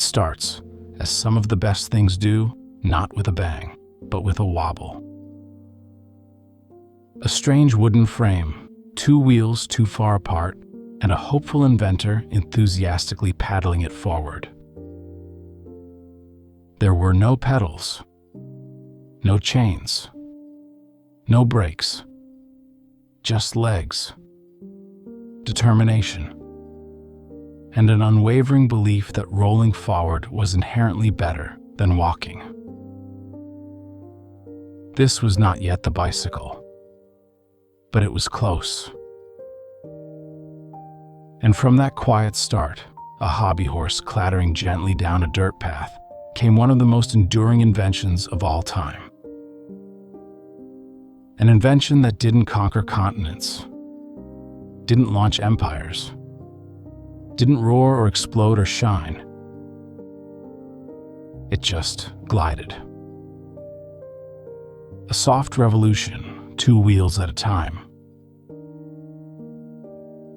starts, as some of the best things do, not with a bang, but with a wobble. A strange wooden frame, 2 wheels too far apart, and a hopeful inventor enthusiastically paddling it forward. There were no pedals, no chains, no brakes, just legs, determination, and an unwavering belief that rolling forward was inherently better than walking. This was not yet the bicycle, but it was close. And from that quiet start, a hobby horse clattering gently down a dirt path, came one of the most enduring inventions of all time. An invention that didn't conquer continents, didn't launch empires, didn't roar or explode or shine. It just glided. A soft revolution, 2 wheels at a time.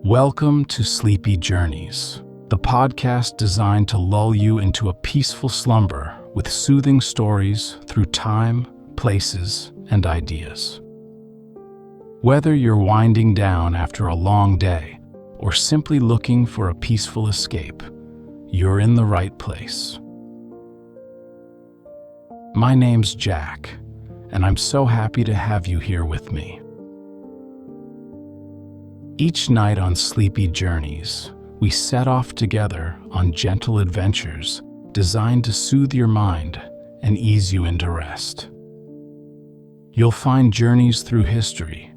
Welcome to Sleepy Journeys, the podcast designed to lull you into a peaceful slumber with soothing stories through time, places, and ideas. Whether you're winding down after a long day or simply looking for a peaceful escape, you're in the right place. My name's Jack, and I'm so happy to have you here with me. Each night on Sleepy Journeys, we set off together on gentle adventures designed to soothe your mind and ease you into rest. You'll find journeys through history,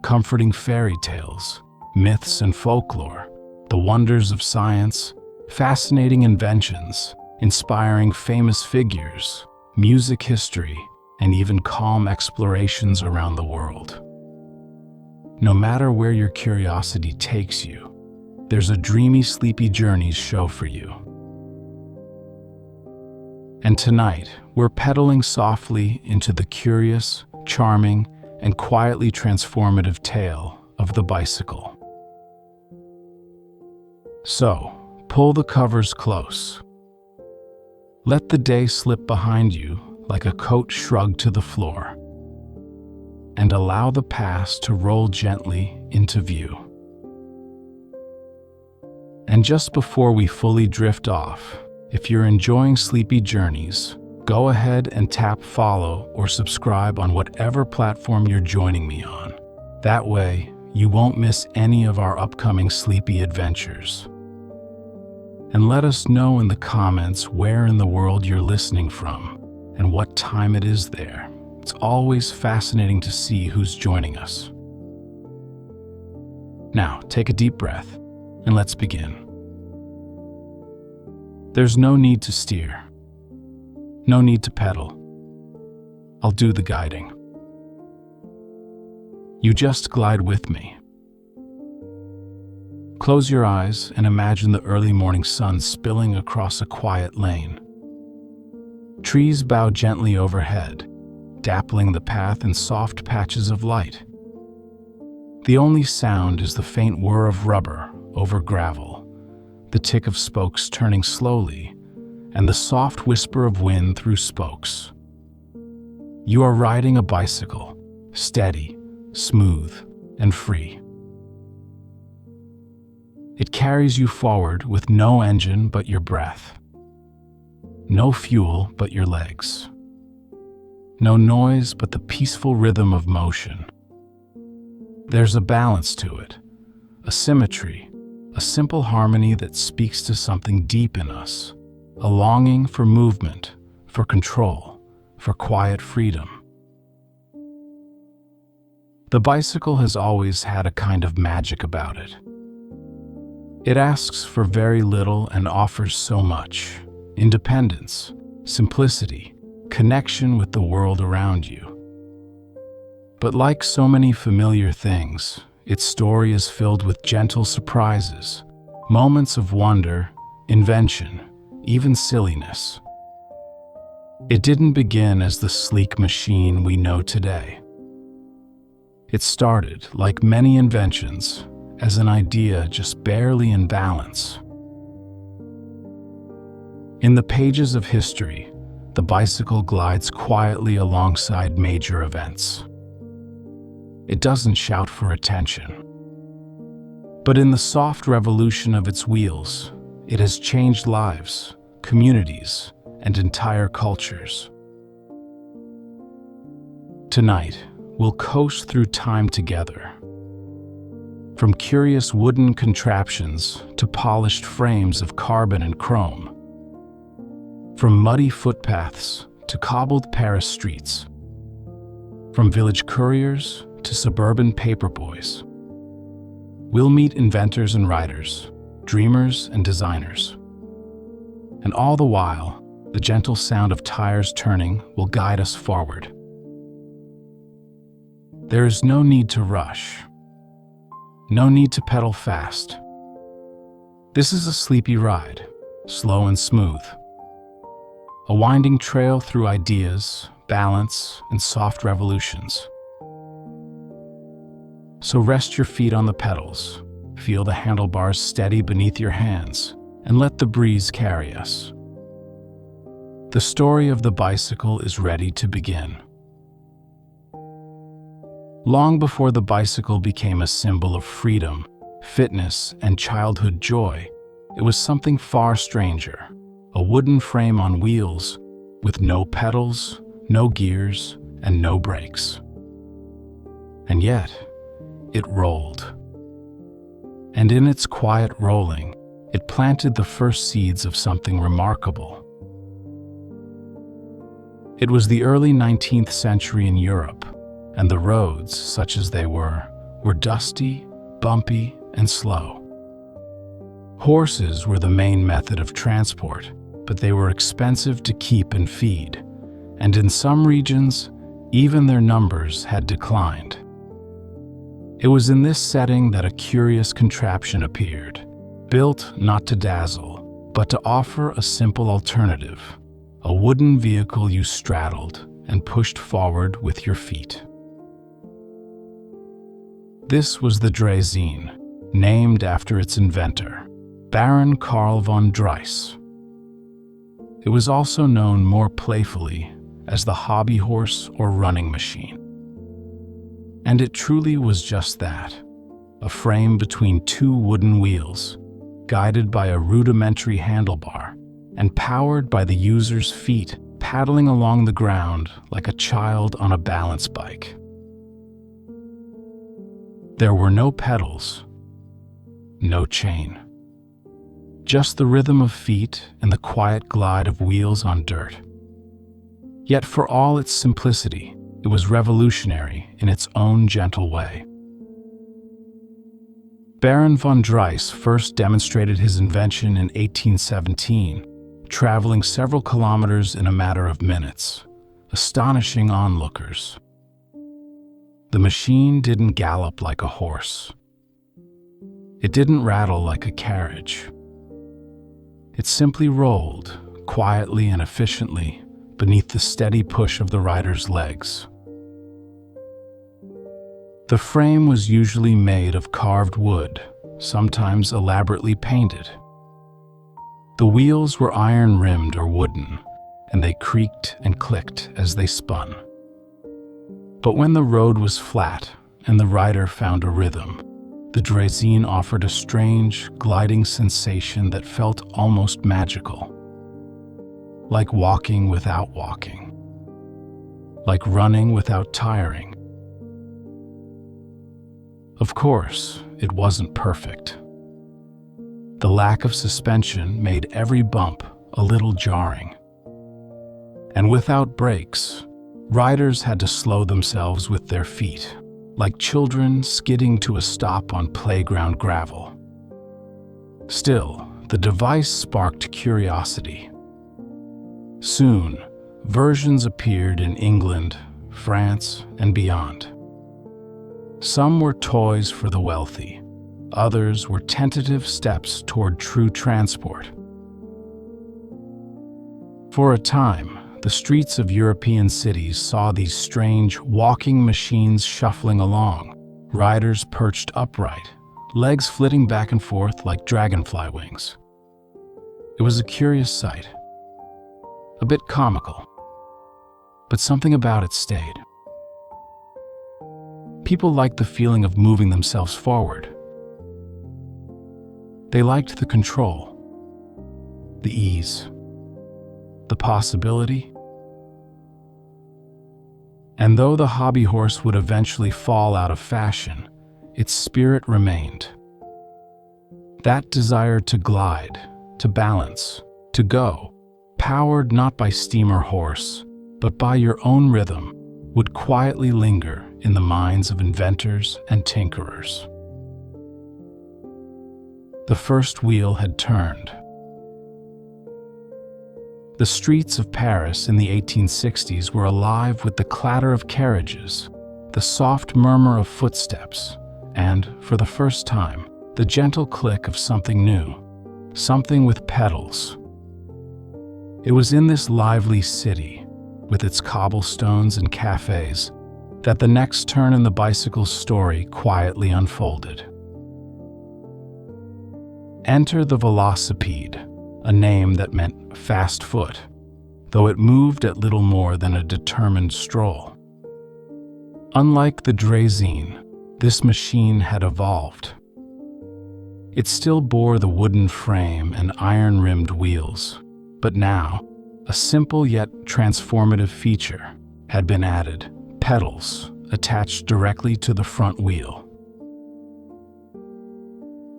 comforting fairy tales, myths and folklore, the wonders of science, fascinating inventions, inspiring famous figures, music history, and even calm explorations around the world. No matter where your curiosity takes you, there's a dreamy Sleepy Journeys show for you. And tonight, we're pedaling softly into the curious, charming, and quietly transformative tale of the bicycle. So, pull the covers close. Let the day slip behind you like a coat shrugged to the floor, and allow the past to roll gently into view. And just before we fully drift off, if you're enjoying Sleepy Journeys, go ahead and tap follow or subscribe on whatever platform you're joining me on. That way, you won't miss any of our upcoming sleepy adventures. And let us know in the comments where in the world you're listening from and what time it is there. It's always fascinating to see who's joining us. Now, take a deep breath and let's begin. There's no need to steer. No need to pedal. I'll do the guiding. You just glide with me. Close your eyes and imagine the early morning sun spilling across a quiet lane. Trees bow gently overhead, dappling the path in soft patches of light. The only sound is the faint whir of rubber over gravel, the tick of spokes turning slowly, and the soft whisper of wind through spokes. You are riding a bicycle, steady, smooth, and free. It carries you forward with no engine but your breath, no fuel but your legs, no noise but the peaceful rhythm of motion. There's a balance to it, a symmetry, a simple harmony that speaks to something deep in us, a longing for movement, for control, for quiet freedom. The bicycle has always had a kind of magic about it. It asks for very little and offers so much: independence, simplicity, connection with the world around you. But like so many familiar things, its story is filled with gentle surprises, moments of wonder, invention, even silliness. It didn't begin as the sleek machine we know today. It started, like many inventions, as an idea just barely in balance. In the pages of history, the bicycle glides quietly alongside major events. It doesn't shout for attention. But in the soft revolution of its wheels, it has changed lives, communities, and entire cultures. Tonight, we'll coast through time together. From curious wooden contraptions to polished frames of carbon and chrome. From muddy footpaths to cobbled Paris streets. From village couriers to suburban paperboys. We'll meet inventors and writers, dreamers and designers. And all the while, the gentle sound of tires turning will guide us forward. There is no need to rush. No need to pedal fast. This is a sleepy ride, slow and smooth. A winding trail through ideas, balance, and soft revolutions. So rest your feet on the pedals, feel the handlebars steady beneath your hands, and let the breeze carry us. The story of the bicycle is ready to begin. Long before the bicycle became a symbol of freedom, fitness, and childhood joy, it was something far stranger. A wooden frame on wheels, with no pedals, no gears, and no brakes. And yet, it rolled. And in its quiet rolling, it planted the first seeds of something remarkable. It was the early 19th century in Europe, and the roads, such as they were dusty, bumpy, and slow. Horses were the main method of transport, but they were expensive to keep and feed, and in some regions, even their numbers had declined. It was in this setting that a curious contraption appeared, built not to dazzle, but to offer a simple alternative, a wooden vehicle you straddled and pushed forward with your feet. This was the Draisine, named after its inventor, Baron Karl von Drais. It was also known more playfully as the hobby horse or running machine. And it truly was just that, a frame between two wooden wheels, guided by a rudimentary handlebar, and powered by the user's feet paddling along the ground like a child on a balance bike. There were no pedals, no chain. Just the rhythm of feet and the quiet glide of wheels on dirt. Yet for all its simplicity, it was revolutionary in its own gentle way. Baron von Drais first demonstrated his invention in 1817, traveling several kilometers in a matter of minutes, astonishing onlookers. The machine didn't gallop like a horse. It didn't rattle like a carriage. It simply rolled, quietly and efficiently, beneath the steady push of the rider's legs. The frame was usually made of carved wood, sometimes elaborately painted. The wheels were iron-rimmed or wooden, and they creaked and clicked as they spun. But when the road was flat and the rider found a rhythm, the Draisine offered a strange, gliding sensation that felt almost magical. Like walking without walking. Like running without tiring. Of course, it wasn't perfect. The lack of suspension made every bump a little jarring. And without brakes, riders had to slow themselves with their feet, like children skidding to a stop on playground gravel. Still, the device sparked curiosity. Soon, versions appeared in England, France, and beyond. Some were toys for the wealthy. Others were tentative steps toward true transport. For a time, the streets of European cities saw these strange walking machines shuffling along, riders perched upright, legs flitting back and forth like dragonfly wings. It was a curious sight, a bit comical, but something about it stayed. People liked the feeling of moving themselves forward. They liked the control, the ease, the possibility. And though the hobby horse would eventually fall out of fashion, its spirit remained. That desire to glide, to balance, to go, powered not by steam or horse, but by your own rhythm, would quietly linger in the minds of inventors and tinkerers. The first wheel had turned. The streets of Paris in the 1860s were alive with the clatter of carriages, the soft murmur of footsteps, and, for the first time, the gentle click of something new, something with pedals. It was in this lively city, with its cobblestones and cafes, that the next turn in the bicycle's story quietly unfolded. Enter the velocipede, a name that meant fast foot, though it moved at little more than a determined stroll. Unlike the Draisines, this machine had evolved. It still bore the wooden frame and iron-rimmed wheels, but now, a simple yet transformative feature had been added: pedals attached directly to the front wheel.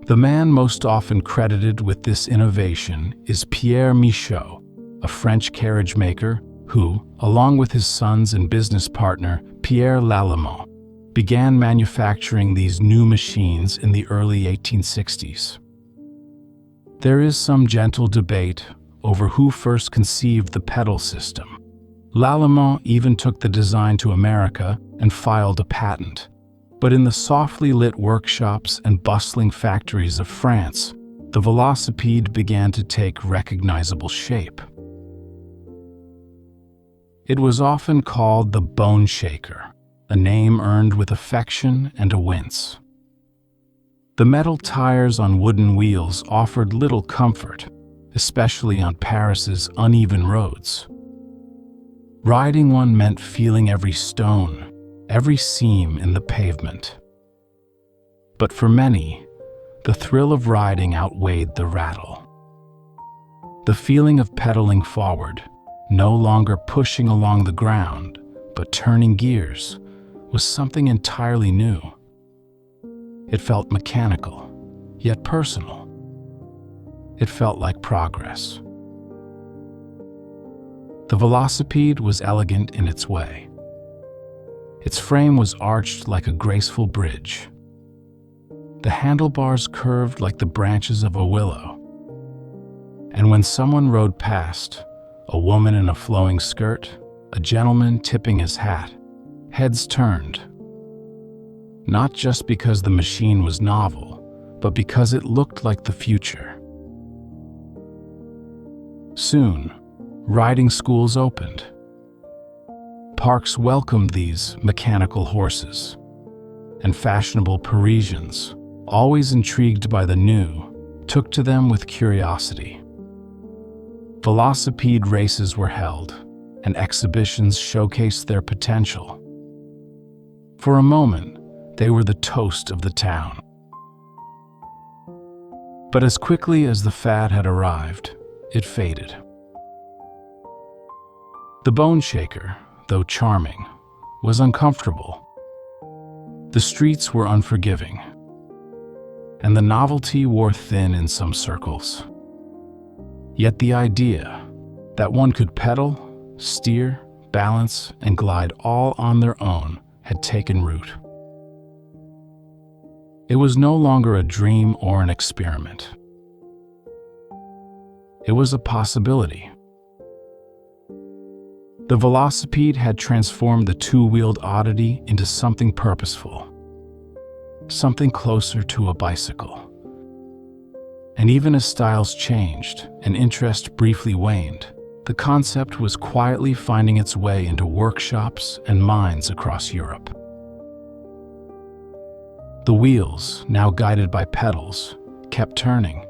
The man most often credited with this innovation is Pierre Michaud, a French carriage maker who, along with his sons and business partner Pierre Lallemand, began manufacturing these new machines in the early 1860s. There is some gentle debate over who first conceived the pedal system. Lallemand even took the design to America and filed a patent. But in the softly lit workshops and bustling factories of France, the velocipede began to take recognizable shape. It was often called the bone shaker, a name earned with affection and a wince. The metal tires on wooden wheels offered little comfort, especially on Paris's uneven roads. Riding one meant feeling every stone, every seam in the pavement. But for many, the thrill of riding outweighed the rattle. The feeling of pedaling forward, no longer pushing along the ground, but turning gears, was something entirely new. It felt mechanical, yet personal. It felt like progress. The velocipede was elegant in its way. Its frame was arched like a graceful bridge. The handlebars curved like the branches of a willow. And when someone rode past, a woman in a flowing skirt, a gentleman tipping his hat, heads turned. Not just because the machine was novel, but because it looked like the future. Soon, riding schools opened. Parks welcomed these mechanical horses, and fashionable Parisians, always intrigued by the new, took to them with curiosity. Velocipede races were held, and exhibitions showcased their potential. For a moment, they were the toast of the town. But as quickly as the fad had arrived, it faded. The bone shaker, though charming, was uncomfortable. The streets were unforgiving, and the novelty wore thin in some circles. Yet the idea that one could pedal, steer, balance, and glide all on their own had taken root. It was no longer a dream or an experiment. It was a possibility. The velocipede had transformed the two-wheeled oddity into something purposeful, something closer to a bicycle. And even as styles changed and interest briefly waned, the concept was quietly finding its way into workshops and minds across Europe. The wheels, now guided by pedals, kept turning.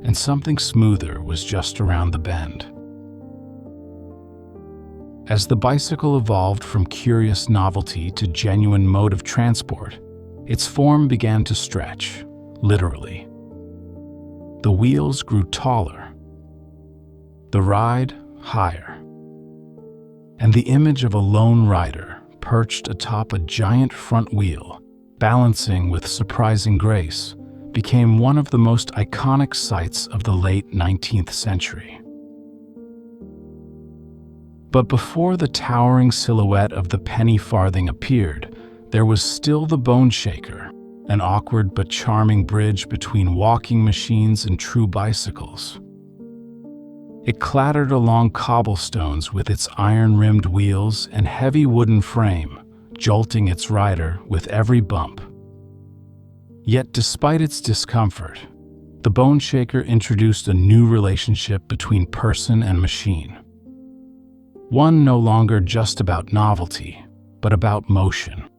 and something smoother was just around the bend. As the bicycle evolved from curious novelty to genuine mode of transport, its form began to stretch, literally. The wheels grew taller, the ride higher, and the image of a lone rider perched atop a giant front wheel, balancing with surprising grace, became one of the most iconic sights of the late 19th century. But before the towering silhouette of the penny farthing appeared, there was still the bone shaker, an awkward but charming bridge between walking machines and true bicycles. It clattered along cobblestones with its iron-rimmed wheels and heavy wooden frame, jolting its rider with every bump. Yet despite its discomfort, the bone shaker introduced a new relationship between person and machine. One no longer just about novelty, but about motion.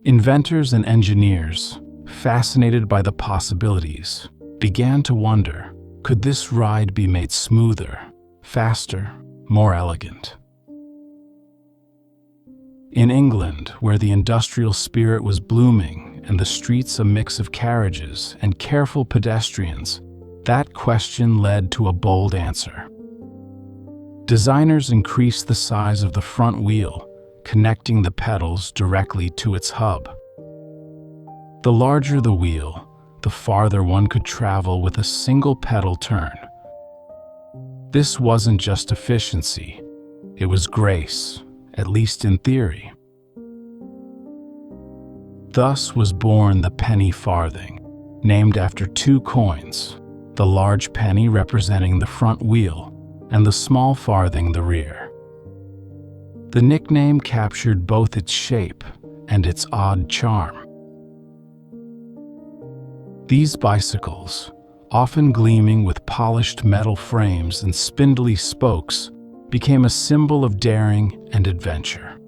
Inventors and engineers, fascinated by the possibilities, began to wonder, could this ride be made smoother, faster, more elegant? In England, where the industrial spirit was blooming and the streets a mix of carriages and careful pedestrians, that question led to a bold answer. Designers increased the size of the front wheel, connecting the pedals directly to its hub. The larger the wheel, the farther one could travel with a single pedal turn. This wasn't just efficiency, it was grace, at least in theory. Thus was born the penny farthing, named after two coins, the large penny representing the front wheel, and the small farthing the rear. The nickname captured both its shape and its odd charm. These bicycles, often gleaming with polished metal frames and spindly spokes, became a symbol of daring and adventure.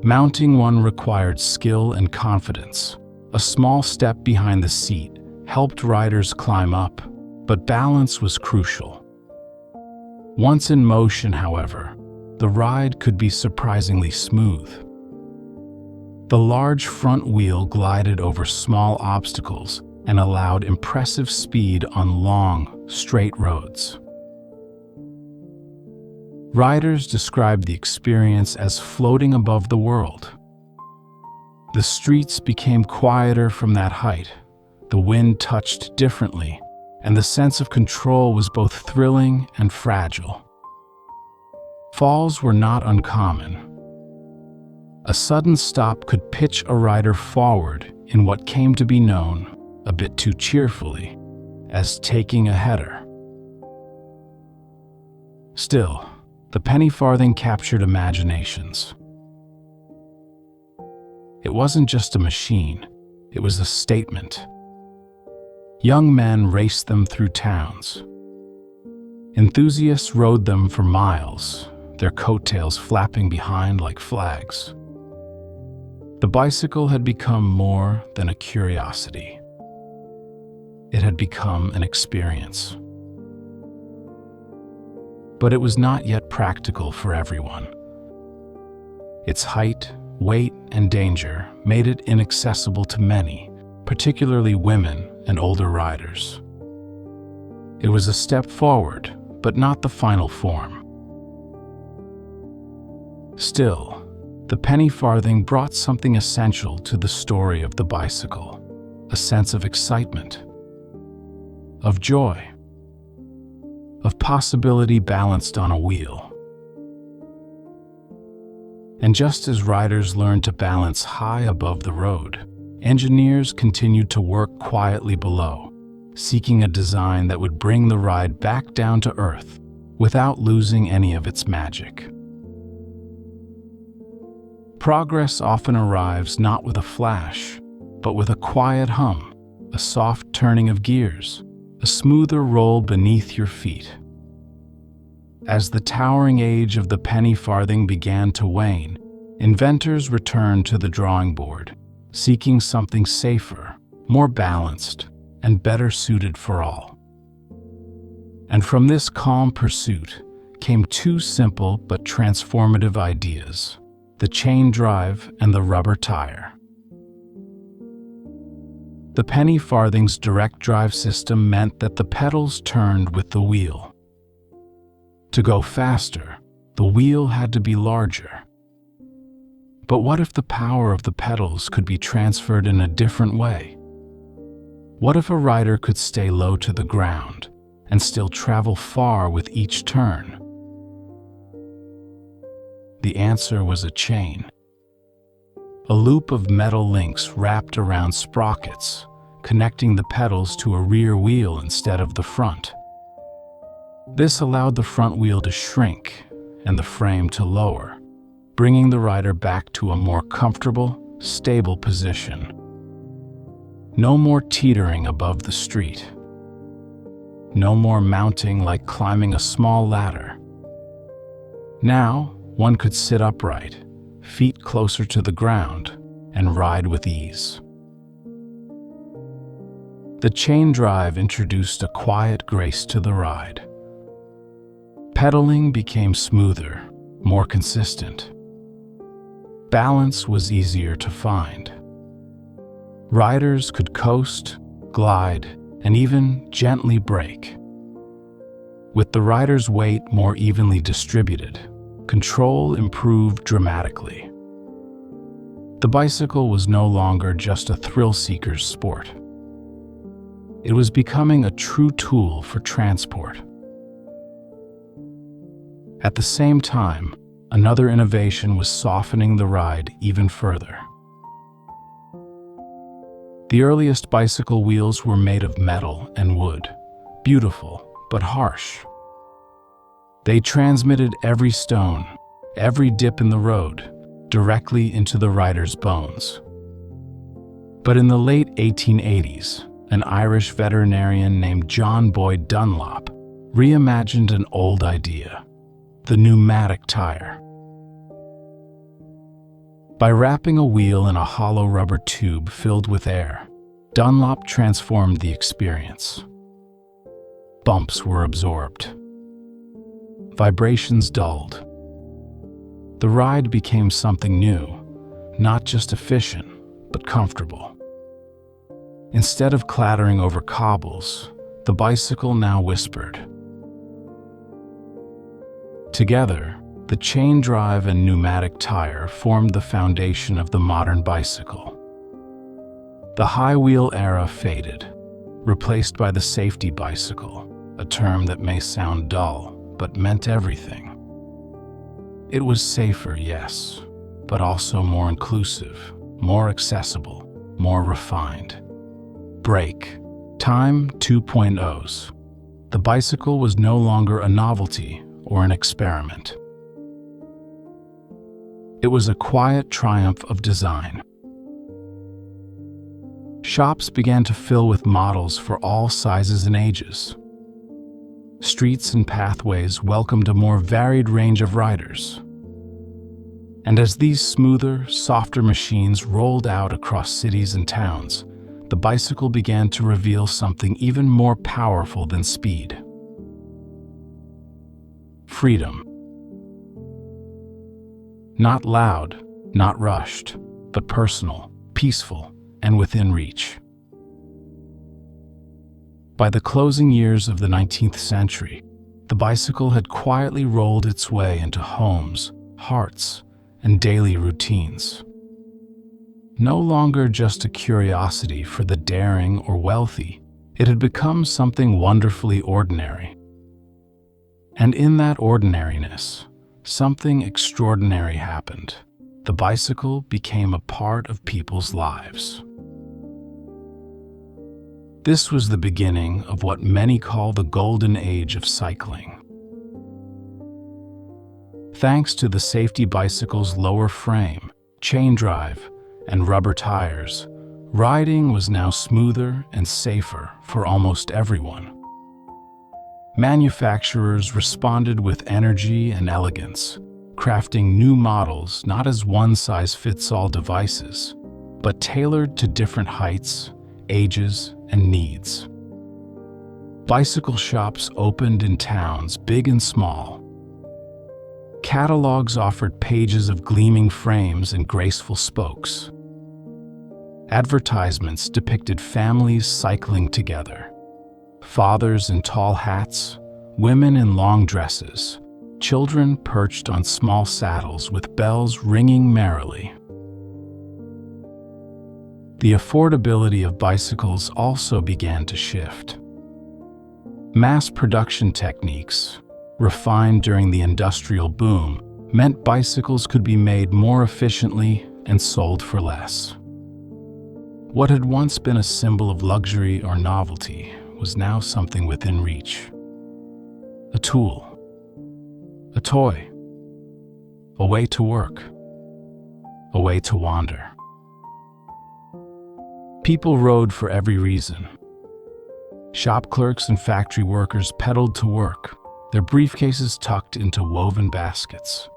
Mounting one required skill and confidence. A small step behind the seat helped riders climb up, but balance was crucial. Once in motion, however, the ride could be surprisingly smooth. The large front wheel glided over small obstacles and allowed impressive speed on long, straight roads. Riders described the experience as floating above the world. The streets became quieter from that height, the wind touched differently, and the sense of control was both thrilling and fragile. Falls were not uncommon. A sudden stop could pitch a rider forward in what came to be known, a bit too cheerfully, as taking a header. Still, the penny farthing captured imaginations. It wasn't just a machine, it was a statement. Young men raced them through towns. Enthusiasts rode them for miles, their coattails flapping behind like flags. The bicycle had become more than a curiosity. It had become an experience. But it was not yet practical for everyone. Its height, weight, and danger made it inaccessible to many, particularly women and older riders. It was a step forward, but not the final form. Still, the penny farthing brought something essential to the story of the bicycle, a sense of excitement, of joy, of possibility balanced on a wheel. And just as riders learned to balance high above the road, engineers continued to work quietly below, seeking a design that would bring the ride back down to earth without losing any of its magic. Progress often arrives not with a flash, but with a quiet hum, a soft turning of gears, a smoother roll beneath your feet. As the towering age of the penny farthing began to wane, inventors returned to the drawing board, seeking something safer, more balanced, and better suited for all. And from this calm pursuit came two simple but transformative ideas: the chain drive and the rubber tire. The penny farthing's direct drive system meant that the pedals turned with the wheel. To go faster, the wheel had to be larger. But what if the power of the pedals could be transferred in a different way? What if a rider could stay low to the ground and still travel far with each turn? The answer was a chain. A loop of metal links wrapped around sprockets, connecting the pedals to a rear wheel instead of the front. This allowed the front wheel to shrink and the frame to lower, bringing the rider back to a more comfortable, stable position. No more teetering above the street. No more mounting like climbing a small ladder. Now, one could sit upright, feet closer to the ground, and ride with ease. The chain drive introduced a quiet grace to the ride. Pedaling became smoother, more consistent. Balance was easier to find. Riders could coast, glide, and even gently brake. With the rider's weight more evenly distributed, control improved dramatically. The bicycle was no longer just a thrill-seeker's sport. It was becoming a true tool for transport. At the same time, another innovation was softening the ride even further. The earliest bicycle wheels were made of metal and wood, beautiful but harsh. They transmitted every stone, every dip in the road, directly into the rider's bones. But in the late 1880s, an Irish veterinarian named John Boyd Dunlop reimagined an old idea: the pneumatic tire. By wrapping a wheel in a hollow rubber tube filled with air, Dunlop transformed the experience. Bumps were absorbed. Vibrations dulled. The ride became something new, not just efficient, but comfortable. Instead of clattering over cobbles, the bicycle now whispered. Together, the chain drive and pneumatic tire formed the foundation of the modern bicycle. The high wheel era faded, replaced by the safety bicycle, a term that may sound dull, but meant everything. It was safer, yes, but also more inclusive, more accessible, more refined. Break. Time 2.0s. The bicycle was no longer a novelty or an experiment. It was a quiet triumph of design. Shops began to fill with models for all sizes and ages. Streets and pathways welcomed a more varied range of riders. And as these smoother, softer machines rolled out across cities and towns, the bicycle began to reveal something even more powerful than speed. Freedom. Not loud, not rushed, but personal, peaceful, and within reach. By the closing years of the 19th century, the bicycle had quietly rolled its way into homes, hearts, and daily routines. No longer just a curiosity for the daring or wealthy, it had become something wonderfully ordinary. And in that ordinariness, something extraordinary happened. The bicycle became a part of people's lives. This was the beginning of what many call the golden age of cycling. Thanks to the safety bicycle's lower frame, chain drive, and rubber tires, riding was now smoother and safer for almost everyone. Manufacturers responded with energy and elegance, crafting new models not as one-size-fits-all devices, but tailored to different heights, ages, and needs. Bicycle shops opened in towns big and small. Catalogs offered pages of gleaming frames and graceful spokes. Advertisements depicted families cycling together. Fathers in tall hats, women in long dresses, children perched on small saddles with bells ringing merrily. The affordability of bicycles also began to shift. Mass production techniques, refined during the industrial boom, meant bicycles could be made more efficiently and sold for less. What had once been a symbol of luxury or novelty was now something within reach. A tool, a toy, a way to work, a way to wander. People rode for every reason. Shop clerks and factory workers pedaled to work, their briefcases tucked into woven baskets.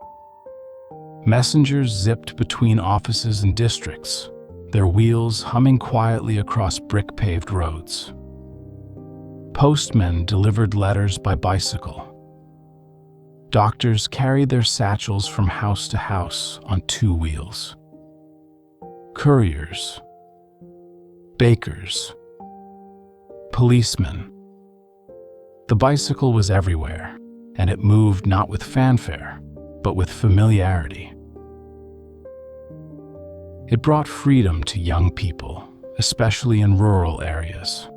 Messengers zipped between offices and districts, their wheels humming quietly across brick-paved roads. Postmen delivered letters by bicycle. Doctors carried their satchels from house to house on two wheels. Couriers, bakers, policemen. The bicycle was everywhere, and it moved not with fanfare, but with familiarity. It brought freedom to young people, especially in rural areas.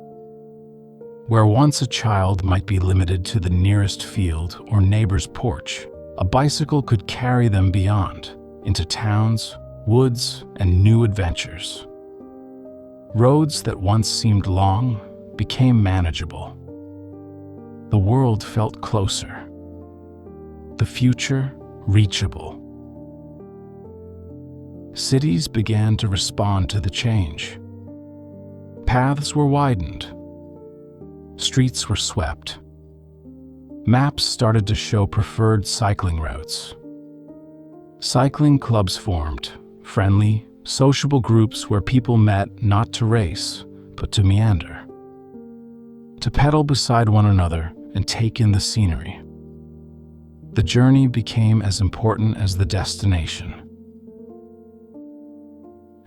Where once a child might be limited to the nearest field or neighbor's porch, a bicycle could carry them beyond, into towns, woods, and new adventures. Roads that once seemed long became manageable. The world felt closer. The future reachable. Cities began to respond to the change. Paths were widened. Streets were swept. Maps started to show preferred cycling routes. Cycling clubs formed, friendly, sociable groups where people met not to race, but to meander. To pedal beside one another and take in the scenery. The journey became as important as the destination.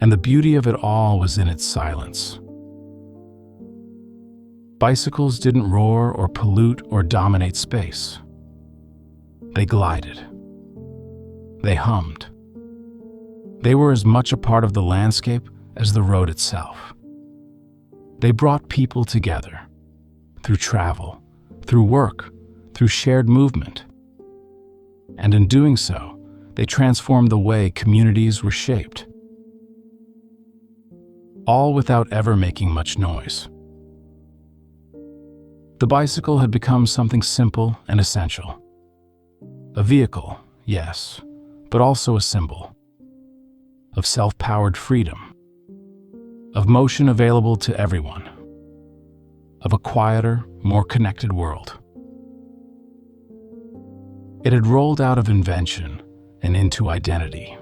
And the beauty of it all was in its silence. Bicycles didn't roar or pollute or dominate space. They glided. They hummed. They were as much a part of the landscape as the road itself. They brought people together, through travel, through work, through shared movement. And in doing so, they transformed the way communities were shaped. All without ever making much noise. The bicycle had become something simple and essential. A vehicle, yes, but also a symbol. Of self-powered freedom. Of motion available to everyone. Of a quieter, more connected world. It had rolled out of invention and into identity.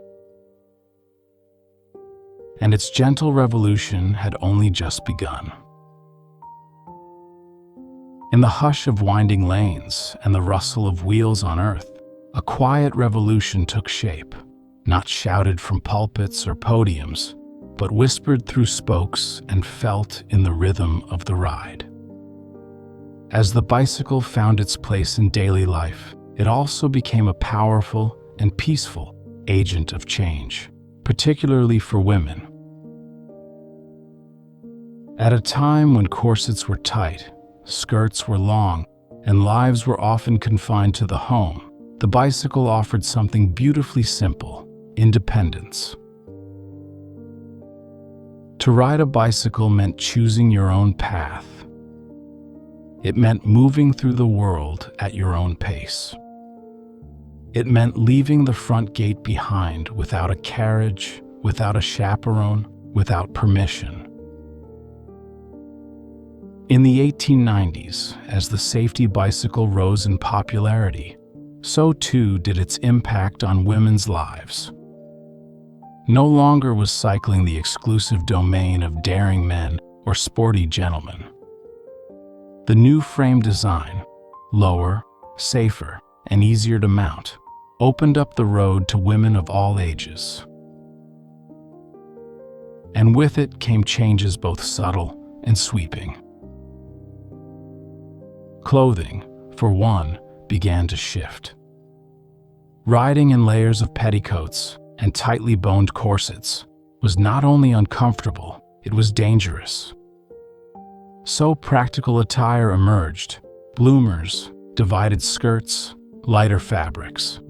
And its gentle revolution had only just begun. In the hush of winding lanes and the rustle of wheels on earth, a quiet revolution took shape, not shouted from pulpits or podiums, but whispered through spokes and felt in the rhythm of the ride. As the bicycle found its place in daily life, it also became a powerful and peaceful agent of change, particularly for women. At a time when corsets were tight, skirts were long, and lives were often confined to the home, the bicycle offered something beautifully simple: independence. To ride a bicycle meant choosing your own path. It meant moving through the world at your own pace. It meant leaving the front gate behind without a carriage, without a chaperone, without permission. In the 1890s, as the safety bicycle rose in popularity, so too did its impact on women's lives. No longer was cycling the exclusive domain of daring men or sporty gentleman. The new frame design, lower, safer, and easier to mount, opened up the road to women of all ages. And with it came changes both subtle and sweeping. Clothing, for one, began to shift. Riding in layers of petticoats and tightly boned corsets was not only uncomfortable, it was dangerous. So practical attire emerged: bloomers, divided skirts, lighter fabrics.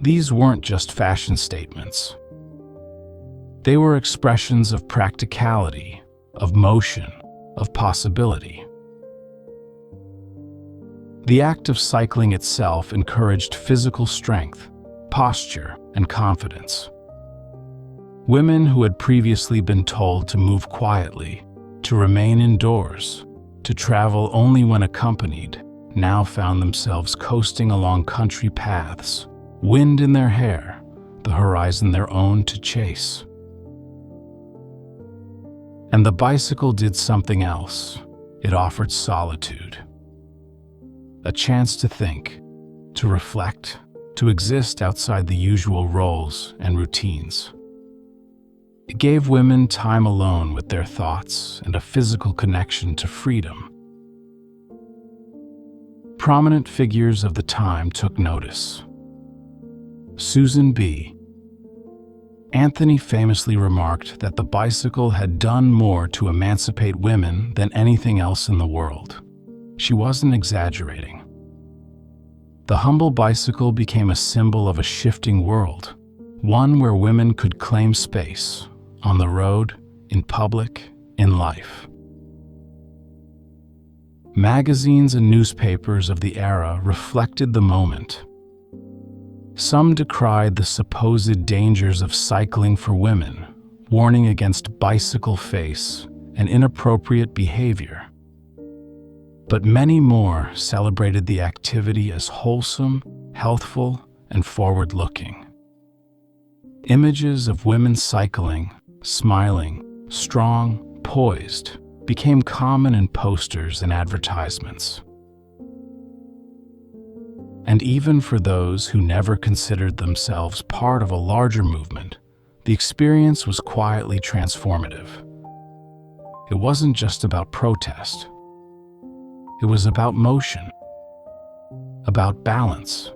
These weren't just fashion statements. They were expressions of practicality, of motion, of possibility. The act of cycling itself encouraged physical strength, posture, and confidence. Women who had previously been told to move quietly, to remain indoors, to travel only when accompanied, now found themselves coasting along country paths, wind in their hair, the horizon their own to chase. And the bicycle did something else. It offered solitude. A chance to think, to reflect, to exist outside the usual roles and routines. It gave women time alone with their thoughts and a physical connection to freedom. Prominent figures of the time took notice. Susan B. Anthony famously remarked that the bicycle had done more to emancipate women than anything else in the world. She wasn't exaggerating. The humble bicycle became a symbol of a shifting world, one where women could claim space, on the road, in public, in life. Magazines and newspapers of the era reflected the moment. Some decried the supposed dangers of cycling for women, warning against bicycle face and inappropriate behavior. But many more celebrated the activity as wholesome, healthful, and forward-looking. Images of women cycling, smiling, strong, poised, became common in posters and advertisements. And even for those who never considered themselves part of a larger movement, the experience was quietly transformative. It wasn't just about protest. It was about motion, about balance,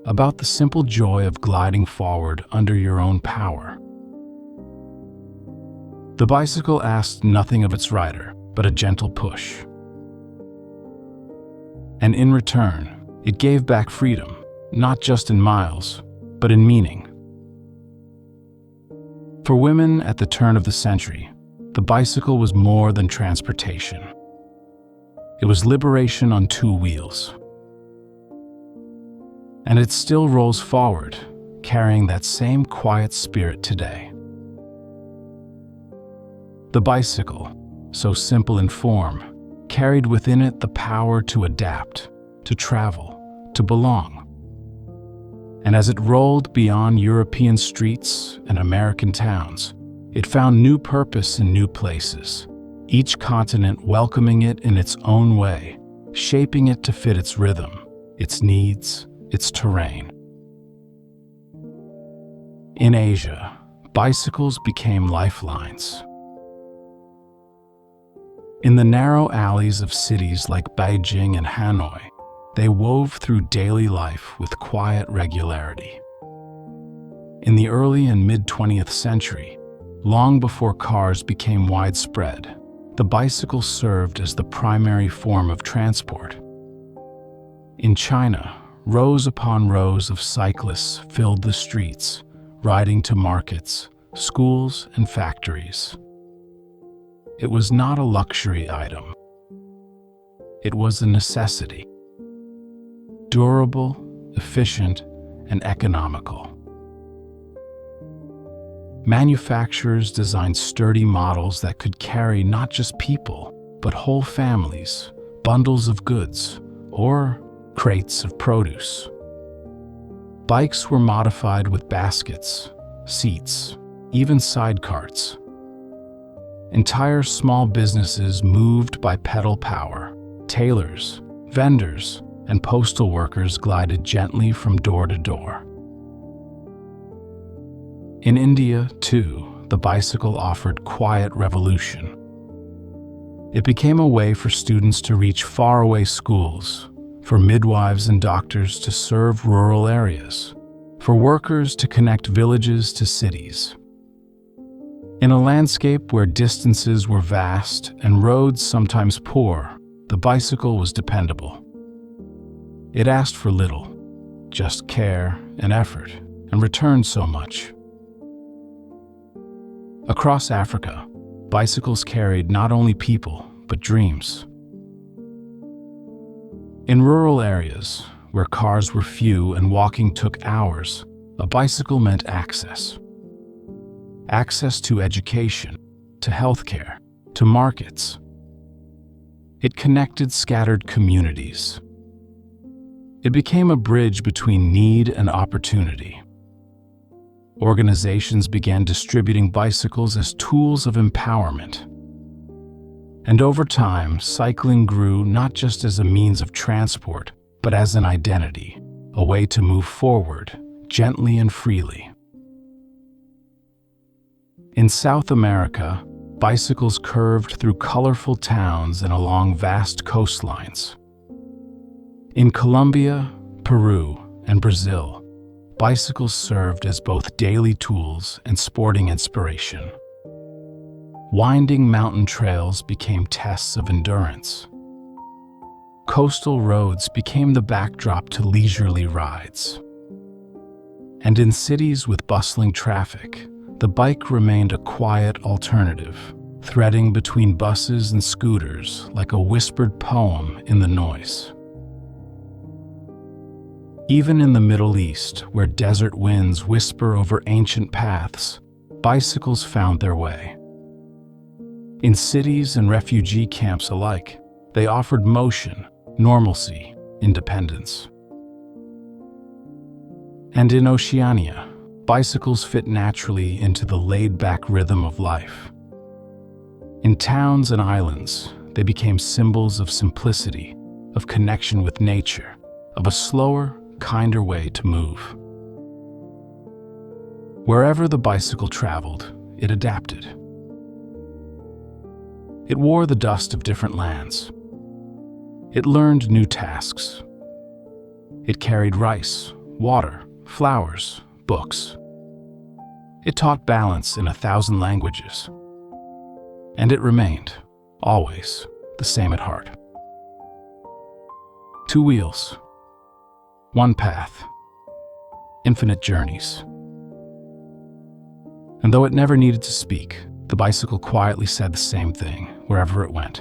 about the simple joy of gliding forward under your own power. The bicycle asked nothing of its rider but a gentle push. And in return, it gave back freedom, not just in miles, but in meaning. For women at the turn of the century, the bicycle was more than transportation. It was liberation on two wheels. And it still rolls forward, carrying that same quiet spirit today. The bicycle, so simple in form, carried within it the power to adapt, to travel, to belong. And as it rolled beyond European streets and American towns, it found new purpose in new places, each continent welcoming it in its own way, shaping it to fit its rhythm, its needs, its terrain. In Asia, bicycles became lifelines. In the narrow alleys of cities like Beijing and Hanoi, they wove through daily life with quiet regularity. In the early and mid-20th century, long before cars became widespread, the bicycle served as the primary form of transport. In China, rows upon rows of cyclists filled the streets, riding to markets, schools, and factories. It was not a luxury item. It was a necessity. Durable, efficient, and economical. Manufacturers designed sturdy models that could carry not just people, but whole families, bundles of goods, or crates of produce. Bikes were modified with baskets, seats, even side carts. Entire small businesses moved by pedal power. Tailors, vendors, and postal workers glided gently from door to door. In India, too, the bicycle offered quiet revolution. It became a way for students to reach faraway schools, for midwives and doctors to serve rural areas, for workers to connect villages to cities. In a landscape where distances were vast and roads sometimes poor, the bicycle was dependable. It asked for little, just care and effort, and returned so much. Across Africa, bicycles carried not only people, but dreams. In rural areas, where cars were few and walking took hours, a bicycle meant access. Access to education, to healthcare, to markets. It connected scattered communities. It became a bridge between need and opportunity. Organizations began distributing bicycles as tools of empowerment. And over time, cycling grew not just as a means of transport, but as an identity, a way to move forward, gently and freely. In South America, bicycles curved through colorful towns and along vast coastlines. In Colombia, Peru, and Brazil, bicycles served as both daily tools and sporting inspiration. Winding mountain trails became tests of endurance. Coastal roads became the backdrop to leisurely rides. And in cities with bustling traffic, the bike remained a quiet alternative, threading between buses and scooters like a whispered poem in the noise. Even in the Middle East, where desert winds whisper over ancient paths, bicycles found their way. In cities and refugee camps alike, they offered motion, normalcy, independence. And in Oceania, bicycles fit naturally into the laid-back rhythm of life. In towns and islands, they became symbols of simplicity, of connection with nature, of a slower, kinder way to move. Wherever the bicycle traveled, it adapted. It wore the dust of different lands. It learned new tasks. It carried rice, water, flowers, books. It taught balance in 1,000 languages. And it remained, always, the same at heart. 2 wheels, 1 path, infinite journeys. And though it never needed to speak, the bicycle quietly said the same thing wherever it went.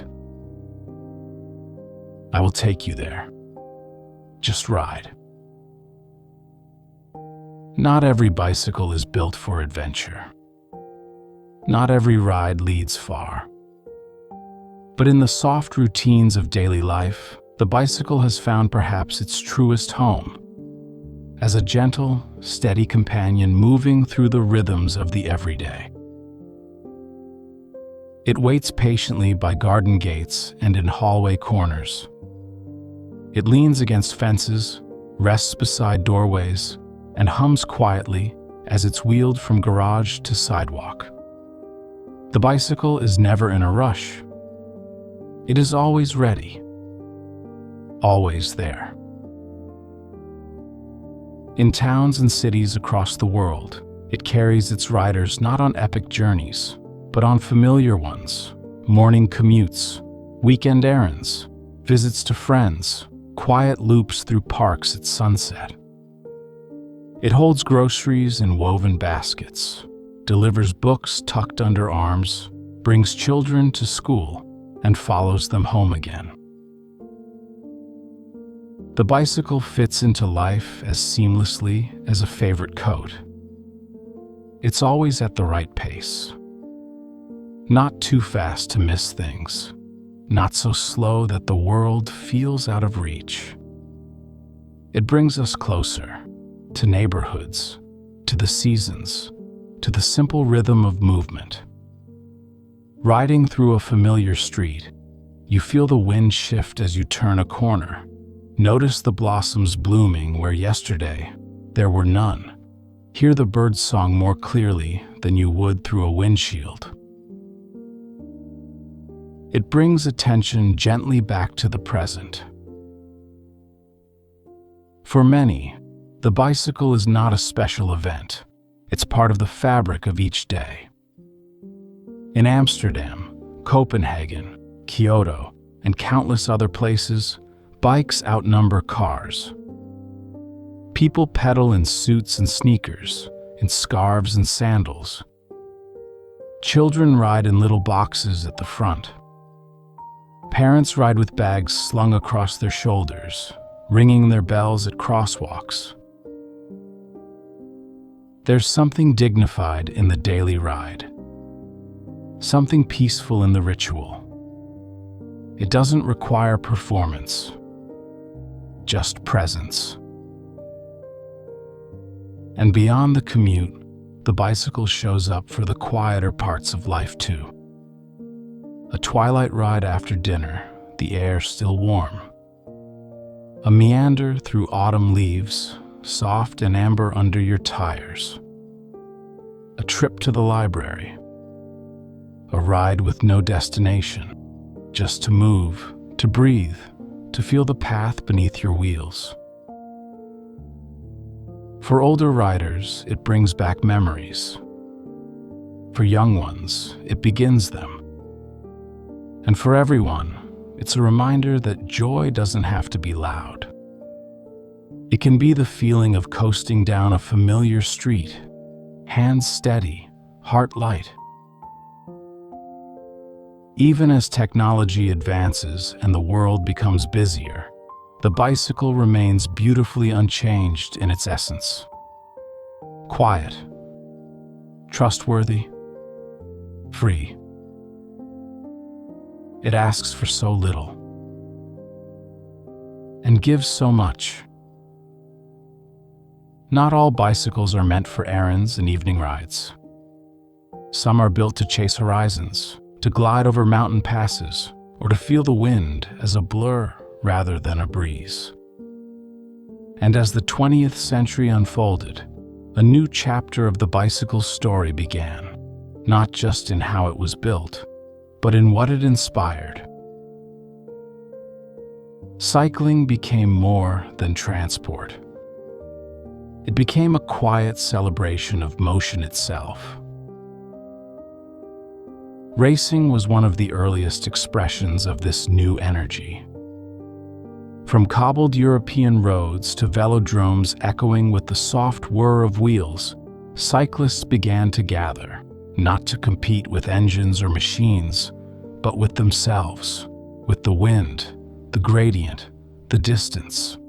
I will take you there. Just ride. Not every bicycle is built for adventure. Not every ride leads far. But in the soft routines of daily life, the bicycle has found perhaps its truest home, as a gentle, steady companion moving through the rhythms of the everyday. It waits patiently by garden gates and in hallway corners. It leans against fences, rests beside doorways, and hums quietly as it's wheeled from garage to sidewalk. The bicycle is never in a rush. It is always ready, always there. In towns and cities across the world, it carries its riders not on epic journeys, but on familiar ones: morning commutes, weekend errands, visits to friends, quiet loops through parks at sunset. It holds groceries in woven baskets, delivers books tucked under arms, brings children to school, and follows them home again. The bicycle fits into life as seamlessly as a favorite coat. It's always at the right pace. Not too fast to miss things, not so slow that the world feels out of reach. It brings us closer, to neighborhoods, to the seasons, to the simple rhythm of movement. Riding through a familiar street, you feel the wind shift as you turn a corner. Notice the blossoms blooming where yesterday there were none. Hear the birds' song more clearly than you would through a windshield. It brings attention gently back to the present. For many, the bicycle is not a special event. It's part of the fabric of each day. In Amsterdam, Copenhagen, Kyoto, and countless other places, bikes outnumber cars. People pedal in suits and sneakers, in scarves and sandals. Children ride in little boxes at the front. Parents ride with bags slung across their shoulders, ringing their bells at crosswalks. There's something dignified in the daily ride, something peaceful in the ritual. It doesn't require performance, just presence. And beyond the commute, the bicycle shows up for the quieter parts of life too. A twilight ride after dinner, the air still warm. A meander through autumn leaves, soft and amber under your tires. A trip to the library. A ride with no destination, just to move, to breathe, to feel the path beneath your wheels. For older riders, it brings back memories. For young ones, it begins them. And for everyone, it's a reminder that joy doesn't have to be loud. It can be the feeling of coasting down a familiar street, hands steady, heart light. Even as technology advances and the world becomes busier, the bicycle remains beautifully unchanged in its essence. Quiet, trustworthy, free. It asks for so little and gives so much. Not all bicycles are meant for errands and evening rides. Some are built to chase horizons, to glide over mountain passes, or to feel the wind as a blur rather than a breeze. And as the 20th century unfolded, a new chapter of the bicycle's story began, not just in how it was built, but in what it inspired. Cycling became more than transport. It became a quiet celebration of motion itself. Racing was one of the earliest expressions of this new energy. From cobbled European roads to velodromes echoing with the soft whir of wheels, cyclists began to gather, not to compete with engines or machines, but with themselves, with the wind, the gradient, the distance.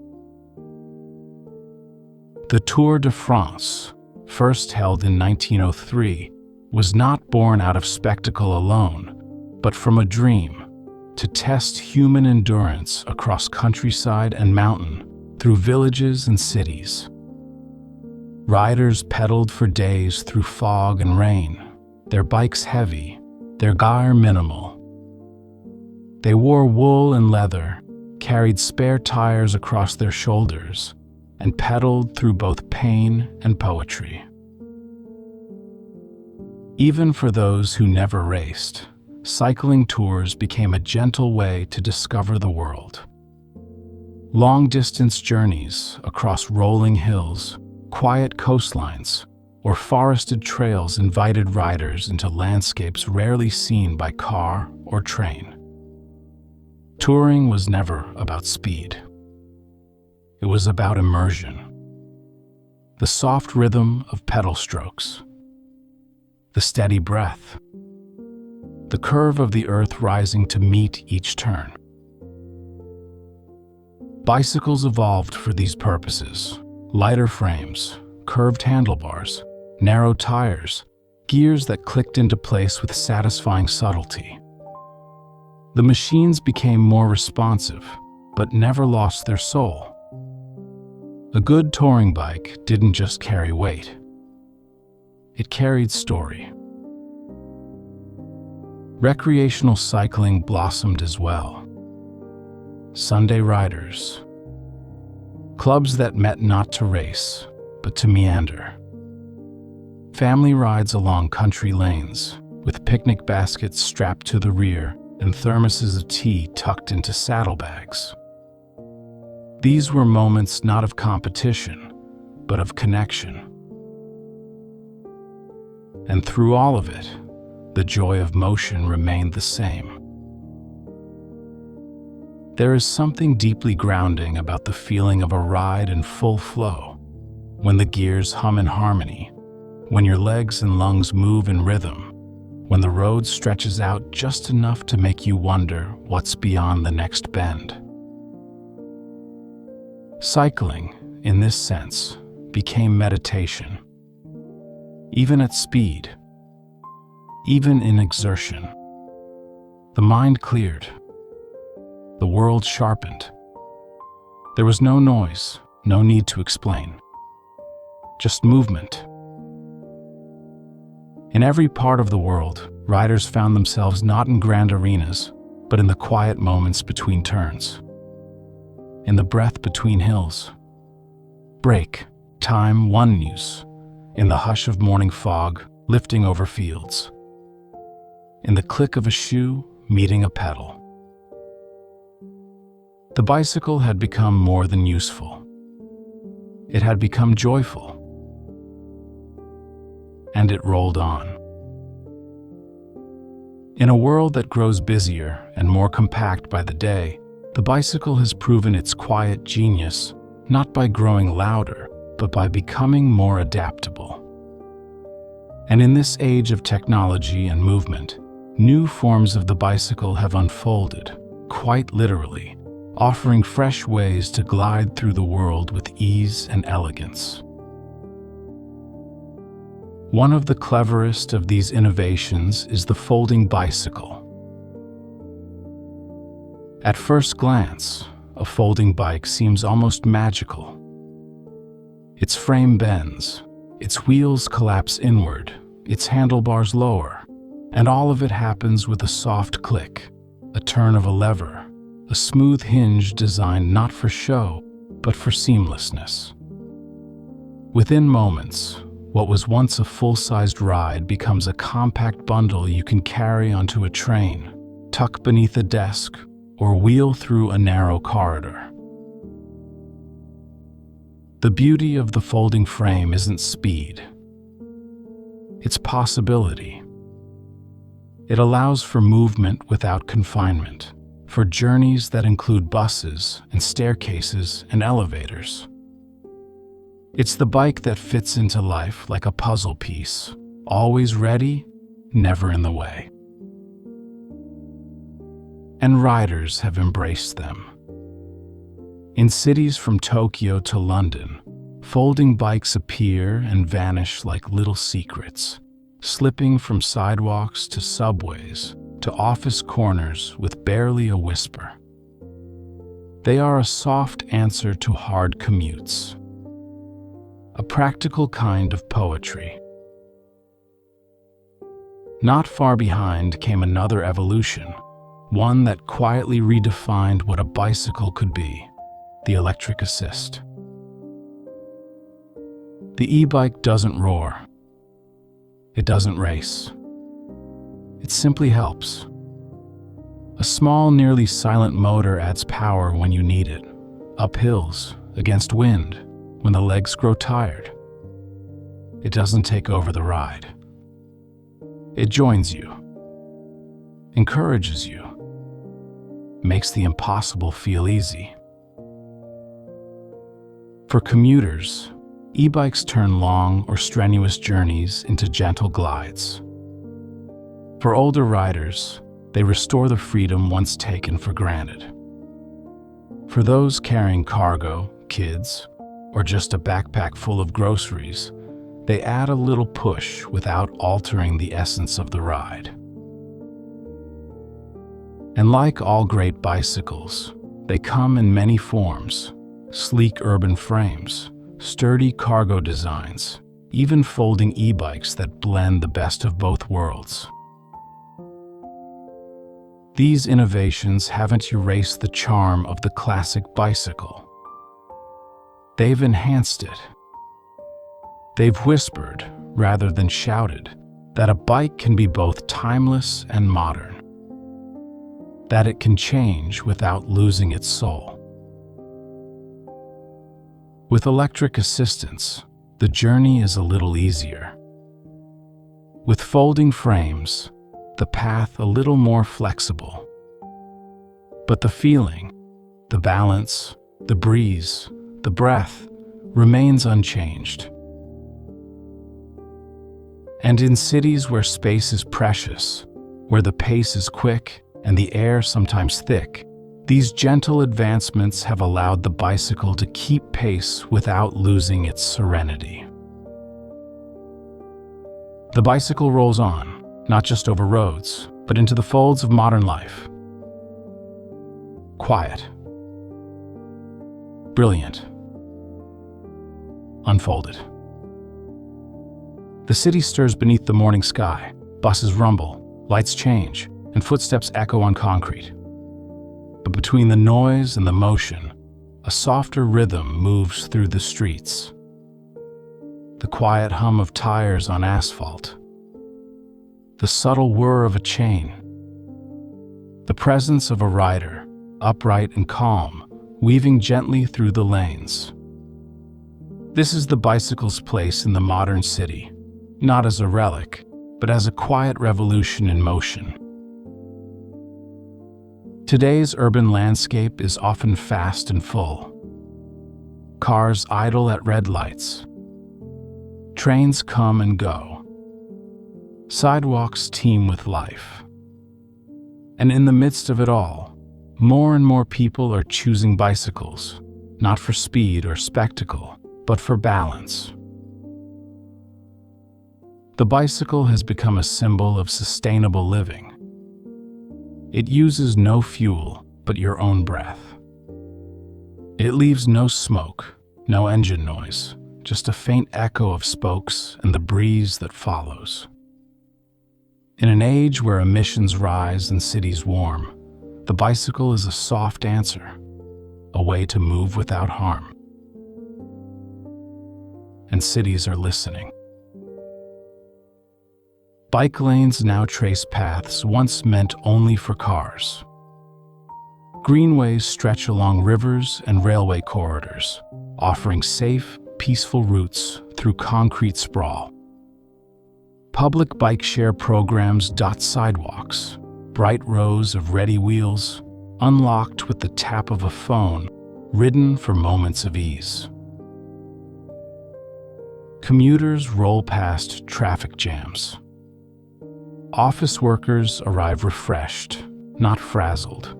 The Tour de France, first held in 1903, was not born out of spectacle alone, but from a dream to test human endurance across countryside and mountain, through villages and cities. Riders pedaled for days through fog and rain, their bikes heavy, their gear minimal. They wore wool and leather, carried spare tires across their shoulders, and pedaled through both pain and poetry. Even for those who never raced, cycling tours became a gentle way to discover the world. Long-distance journeys across rolling hills, quiet coastlines, or forested trails invited riders into landscapes rarely seen by car or train. Touring was never about speed. It was about immersion. The soft rhythm of pedal strokes, the steady breath, the curve of the earth rising to meet each turn. Bicycles evolved for these purposes: lighter frames, curved handlebars, narrow tires, gears that clicked into place with satisfying subtlety. The machines became more responsive, but never lost their soul. A good touring bike didn't just carry weight. It carried story. Recreational cycling blossomed as well. Sunday riders, clubs that met not to race, but to meander. Family rides along country lanes, with picnic baskets strapped to the rear and thermoses of tea tucked into saddlebags. These were moments not of competition, but of connection. And through all of it, the joy of motion remained the same. There is something deeply grounding about the feeling of a ride in full flow, when the gears hum in harmony, when your legs and lungs move in rhythm, when the road stretches out just enough to make you wonder what's beyond the next bend. Cycling, in this sense, became meditation. Even at speed, even in exertion, the mind cleared. The world sharpened. There was no noise, no need to explain. Just movement. In every part of the world, riders found themselves not in grand arenas, but in the quiet moments between turns. In the breath between hills. Break, time, one news. In the hush of morning fog, lifting over fields. In the click of a shoe, meeting a pedal. The bicycle had become more than useful. It had become joyful. And it rolled on. In a world that grows busier and more compact by the day, the bicycle has proven its quiet genius, not by growing louder, but by becoming more adaptable. And in this age of technology and movement, new forms of the bicycle have unfolded, quite literally, offering fresh ways to glide through the world with ease and elegance. One of the cleverest of these innovations is the folding bicycle. At first glance, a folding bike seems almost magical. Its frame bends, its wheels collapse inward, its handlebars lower, and all of it happens with a soft click, a turn of a lever, a smooth hinge designed not for show, but for seamlessness. Within moments, what was once a full-sized ride becomes a compact bundle you can carry onto a train, tuck beneath a desk, or wheel through a narrow corridor. The beauty of the folding frame isn't speed. It's possibility. It allows for movement without confinement, for journeys that include buses and staircases and elevators. It's the bike that fits into life like a puzzle piece, always ready, never in the way. And riders have embraced them. In cities from Tokyo to London, folding bikes appear and vanish like little secrets, slipping from sidewalks to subways to office corners with barely a whisper. They are a soft answer to hard commutes, a practical kind of poetry. Not far behind came another evolution, one that quietly redefined what a bicycle could be: the electric assist. The e-bike doesn't roar. It doesn't race. It simply helps. A small, nearly silent motor adds power when you need it, up hills, against wind, when the legs grow tired. It doesn't take over the ride. It joins you, encourages you, makes the impossible feel easy. For commuters, e-bikes turn long or strenuous journeys into gentle glides. For older riders, they restore the freedom once taken for granted. For those carrying cargo, kids, or just a backpack full of groceries, they add a little push without altering the essence of the ride. And like all great bicycles, they come in many forms: sleek urban frames, sturdy cargo designs, even folding e-bikes that blend the best of both worlds. These innovations haven't erased the charm of the classic bicycle. They've enhanced it. They've whispered, rather than shouted, that a bike can be both timeless and modern. That it can change without losing its soul. With electric assistance, the journey is a little easier. With folding frames, the path a little more flexible. But the feeling, the balance, the breeze, the breath remains unchanged. And in cities where space is precious, where the pace is quick and the air sometimes thick, these gentle advancements have allowed the bicycle to keep pace without losing its serenity. The bicycle rolls on, not just over roads, but into the folds of modern life. Quiet. Brilliant. Unfolded. The city stirs beneath the morning sky. Buses rumble, lights change, and footsteps echo on concrete. But between the noise and the motion, a softer rhythm moves through the streets. The quiet hum of tires on asphalt. The subtle whir of a chain. The presence of a rider, upright and calm, weaving gently through the lanes. This is the bicycle's place in the modern city, not as a relic, but as a quiet revolution in motion. Today's urban landscape is often fast and full. Cars idle at red lights. Trains come and go. Sidewalks teem with life. And in the midst of it all, more and more people are choosing bicycles, not for speed or spectacle, but for balance. The bicycle has become a symbol of sustainable living. It uses no fuel but your own breath. It leaves no smoke, no engine noise, just a faint echo of spokes and the breeze that follows. In an age where emissions rise and cities warm, the bicycle is a soft answer, a way to move without harm. And cities are listening. Bike lanes now trace paths once meant only for cars. Greenways stretch along rivers and railway corridors, offering safe, peaceful routes through concrete sprawl. Public bike share programs dot sidewalks, bright rows of ready wheels, unlocked with the tap of a phone, ridden for moments of ease. Commuters roll past traffic jams. Office workers arrive refreshed, not frazzled.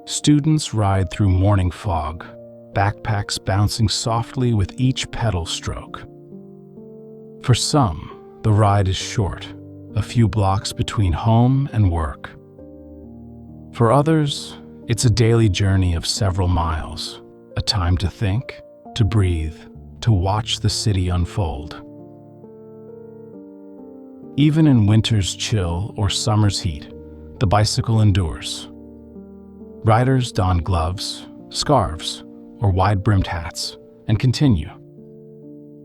Students ride through morning fog, backpacks bouncing softly with each pedal stroke. For some, the ride is short, a few blocks between home and work. For others, it's a daily journey of several miles, a time to think, to breathe, to watch the city unfold. Even in winter's chill or summer's heat, the bicycle endures. Riders don gloves, scarves, or wide-brimmed hats and continue.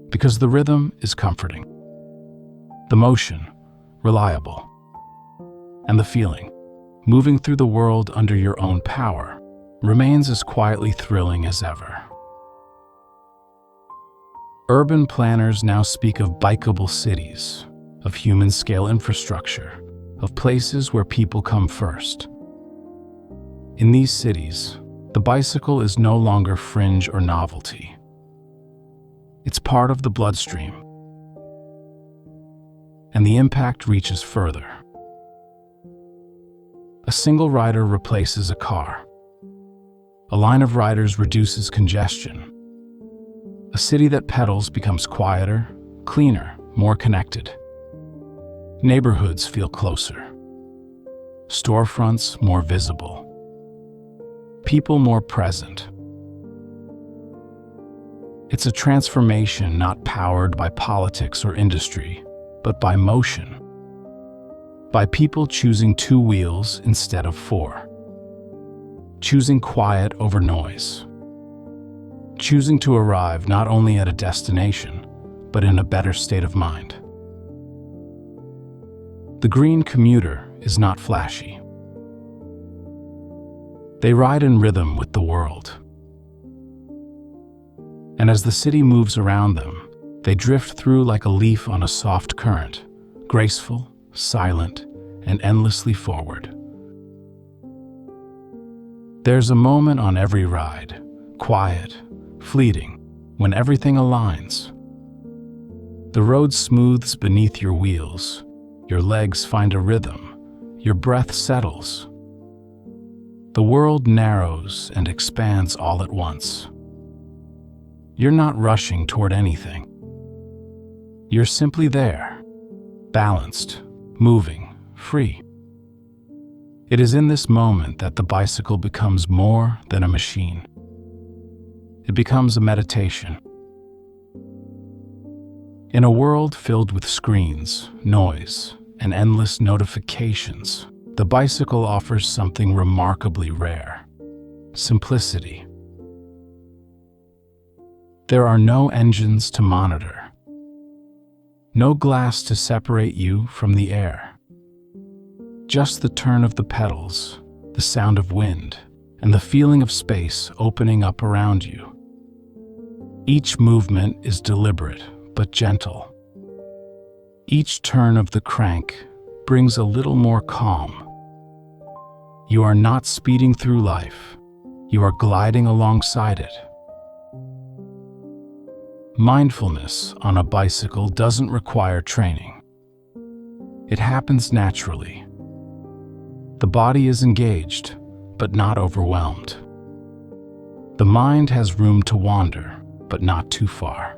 Because the rhythm is comforting. The motion, reliable. And the feeling, moving through the world under your own power, remains as quietly thrilling as ever. Urban planners now speak of bikeable cities, of human-scale infrastructure, of places where people come first. In these cities, the bicycle is no longer fringe or novelty. It's part of the bloodstream. And the impact reaches further. A single rider replaces a car. A line of riders reduces congestion. A city that pedals becomes quieter, cleaner, more connected. Neighborhoods feel closer. Storefronts more visible. People more present. It's a transformation not powered by politics or industry, but by motion. by people choosing 2 wheels instead of 4, choosing quiet over noise, choosing to arrive not only at a destination, but in a better state of mind. The green commuter is not flashy. They ride in rhythm with the world. And as the city moves around them, they drift through like a leaf on a soft current, graceful, silent, and endlessly forward. There's a moment on every ride, quiet, fleeting, when everything aligns. The road smooths beneath your wheels, your legs find a rhythm, your breath settles. The world narrows and expands all at once. You're not rushing toward anything. You're simply there, balanced, moving, free. It is in this moment that the bicycle becomes more than a machine. It becomes a meditation. In a world filled with screens, noise, and endless notifications, the bicycle offers something remarkably rare: simplicity. There are no engines to monitor, no glass to separate you from the air. Just the turn of the pedals, the sound of wind, and the feeling of space opening up around you. Each movement is deliberate but gentle. Each turn of the crank brings a little more calm. You are not speeding through life, you are gliding alongside it. Mindfulness on a bicycle doesn't require training. It happens naturally. The body is engaged, but not overwhelmed. The mind has room to wander, but not too far.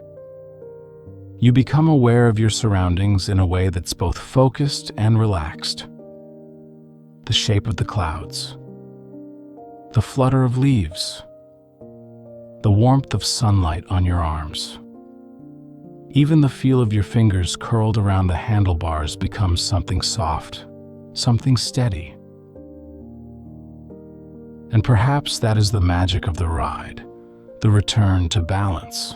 You become aware of your surroundings in a way that's both focused and relaxed. The shape of the clouds, the flutter of leaves, the warmth of sunlight on your arms. Even the feel of your fingers curled around the handlebars becomes something soft, something steady. And perhaps that is the magic of the ride, the return to balance.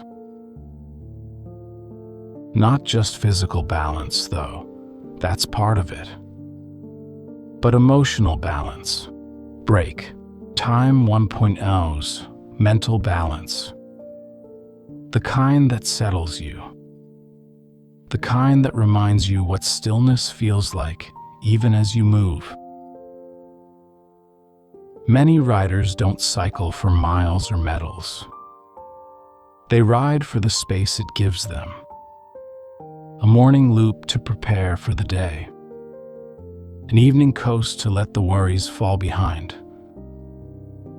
Not just physical balance, though, that's part of it. But emotional balance, break, Time 1.0's mental balance. The kind that settles you. The kind that reminds you what stillness feels like, even as you move. Many riders don't cycle for miles or medals. They ride for the space it gives them. A morning loop to prepare for the day. An evening coast to let the worries fall behind.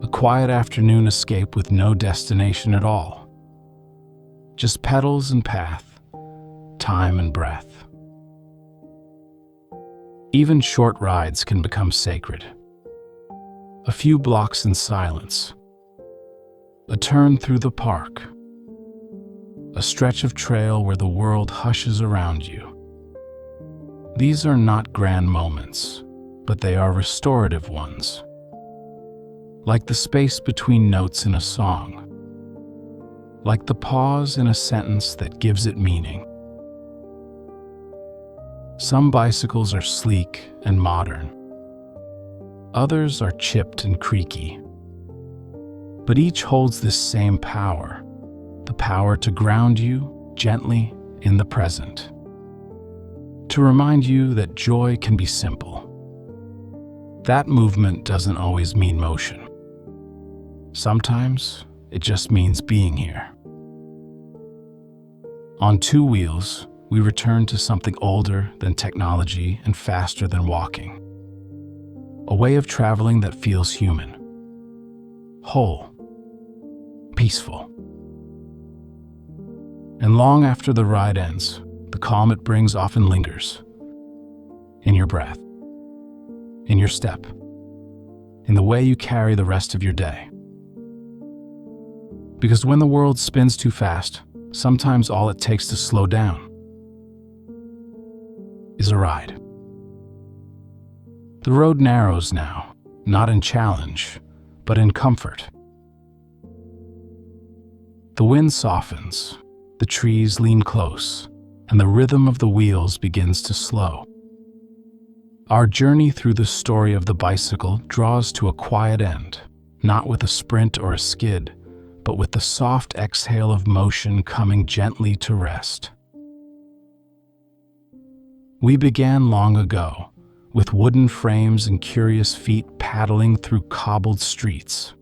A quiet afternoon escape with no destination at all. Just pedals and path, time and breath. Even short rides can become sacred. A few blocks in silence. A turn through the park. A stretch of trail where the world hushes around you. These are not grand moments, but they are restorative ones. Like the space between notes in a song. Like the pause in a sentence that gives it meaning. Some bicycles are sleek and modern. Others are chipped and creaky. But each holds this same power. The power to ground you gently in the present. To remind you that joy can be simple. That movement doesn't always mean motion. Sometimes it just means being here. On 2 wheels, we return to something older than technology and faster than walking. A way of traveling that feels human, whole, peaceful. And long after the ride ends, the calm it brings often lingers. In your breath, in your step, in the way you carry the rest of your day. Because when the world spins too fast, sometimes all it takes to slow down is a ride. The road narrows now, not in challenge, but in comfort. The wind softens, the trees lean close, and the rhythm of the wheels begins to slow. Our journey through the story of the bicycle draws to a quiet end, not with a sprint or a skid, but with the soft exhale of motion coming gently to rest. We began long ago, with wooden frames and curious feet paddling through cobbled streets.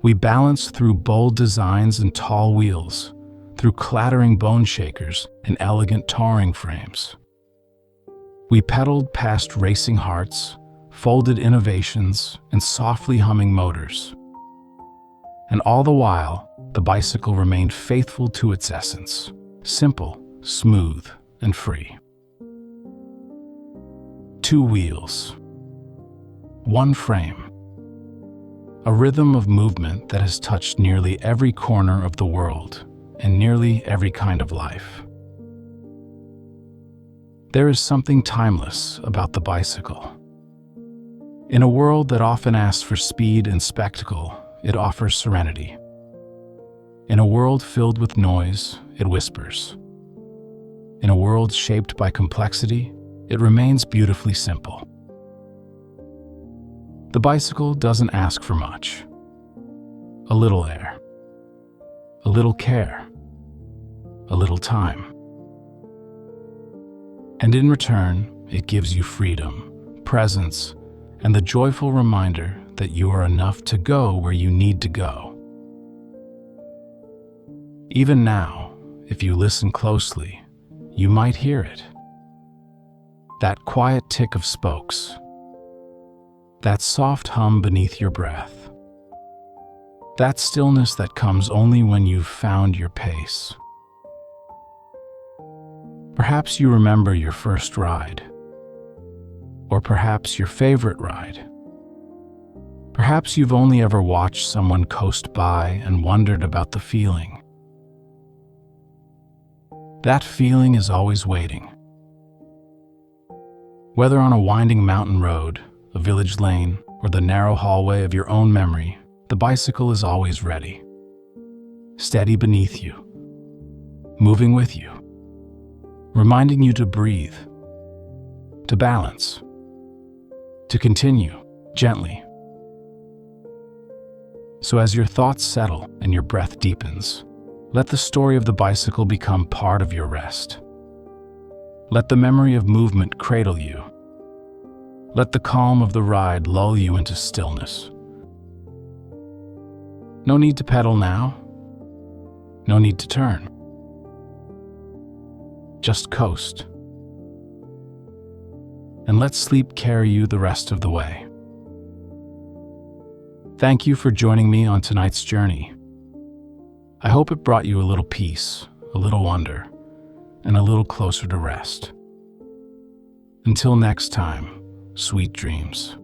We balanced through bold designs and tall wheels, through clattering bone shakers and elegant touring frames. We pedaled past racing hearts, folded innovations, and softly humming motors. And all the while, the bicycle remained faithful to its essence, simple, smooth, and free. 2 wheels. 1 frame. A rhythm of movement that has touched nearly every corner of the world and nearly every kind of life. There is something timeless about the bicycle. In a world that often asks for speed and spectacle, it offers serenity. In a world filled with noise, it whispers. In a world shaped by complexity, it remains beautifully simple. The bicycle doesn't ask for much. A little air, a little care, a little time. And in return, it gives you freedom, presence, and the joyful reminder that you are enough to go where you need to go. Even now, if you listen closely, you might hear it. That quiet tick of spokes, that soft hum beneath your breath, that stillness that comes only when you've found your pace. Perhaps you remember your first ride, or perhaps your favorite ride. Perhaps you've only ever watched someone coast by and wondered about the feeling. That feeling is always waiting. Whether on a winding mountain road, a village lane, or the narrow hallway of your own memory, the bicycle is always ready. Steady beneath you, moving with you, reminding you to breathe, to balance, to continue gently. So as your thoughts settle and your breath deepens, let the story of the bicycle become part of your rest. Let the memory of movement cradle you. Let the calm of the ride lull you into stillness. No need to pedal now. No need to turn. Just coast. And let sleep carry you the rest of the way. Thank you for joining me on tonight's journey. I hope it brought you a little peace, a little wonder, and a little closer to rest. Until next time, sweet dreams.